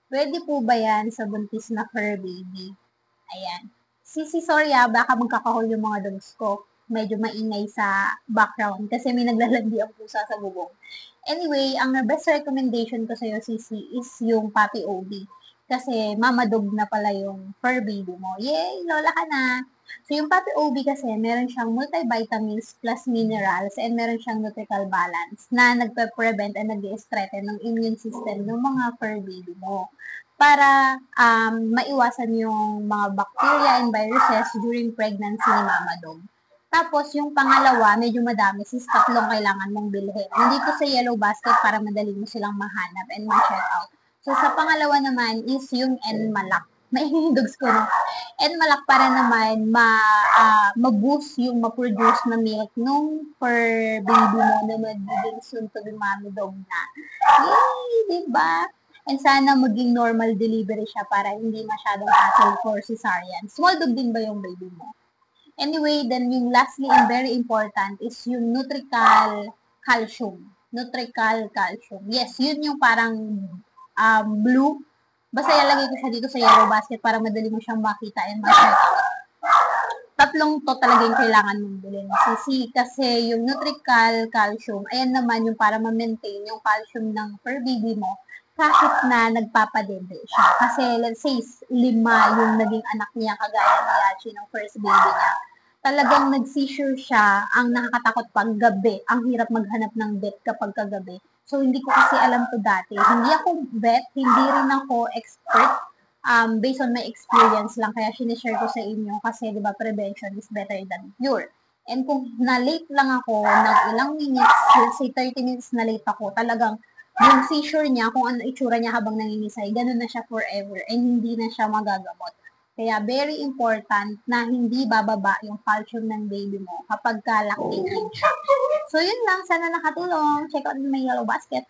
Puwede po ba yan sa buntis na fur baby? Ayan. Sorry baka magkakahol yung mga dogs ko. Medyo maingay sa background kasi may naglalandi ang pusa sa bubong. Anyway, ang best recommendation ko sa'yo, Sisi, is yung Puppy OB. Kasi mama dog na pala yung fur baby mo. Yay! Lola ka na! So, yung Puppy OB kasi, meron siyang multivitamins plus minerals and meron siyang nutrical balance na nagpe-prevent and nag-strengthen ng immune system ng mga fur baby mo para maiwasan yung mga bacteria and viruses during pregnancy ni Mama Dog. Tapos, yung pangalawa, medyo madami, sis, tatlong kailangan mong bilhin. Nandito sa Yellow Basket para madali mo silang mahanap and ma-check out. So, sa pangalawa naman is yung Nmalak. Maingay dogs ko, no? Nmalak para naman ma-boost yung ma-produce na milk nung per baby mo na magiging soon to be mommy dog na. Yay! Diba? And sana maging normal delivery siya para hindi masyadong hassle for cesarean. Small dog din ba yung baby mo? Anyway, then yung lastly and very important is yung Nutrical Calcium. Nutrical Calcium. Yes, yun yung parang blue. Basta ilalagay ko siya dito sa yellow basket para madali mo siyang makita and ma-check out. Tatlong to talaga yung kailangan mong bilhin. Kasi yung Nutrical Calcium, ayan naman yung para ma-maintain yung calcium ng per baby mo kahit na nagpapadede siya. Kasi let's say, 5 yung naging anak niya kagaya ni Yachi ng first baby niya. Talagang nag-seizure siya, ang nakakatakot pag gabi. Ang hirap maghanap ng vet kapag kagabi. So, hindi ko kasi alam to dati. Hindi ako vet, hindi rin ako expert based on my experience lang, kaya sinishare ko sa inyo kasi, di ba, prevention is better than cure. And kung na-late lang ako ng ilang minutes, let's say 30 minutes na late ako, talagang yung seizure niya, kung ano itsura niya habang nangingisay, ganun na siya forever and hindi na siya magagamot. Kaya very important na hindi bababa yung calcium ng baby mo kapag lactating siya. So yun lang, sana nakatulong. Check out my yellow basket.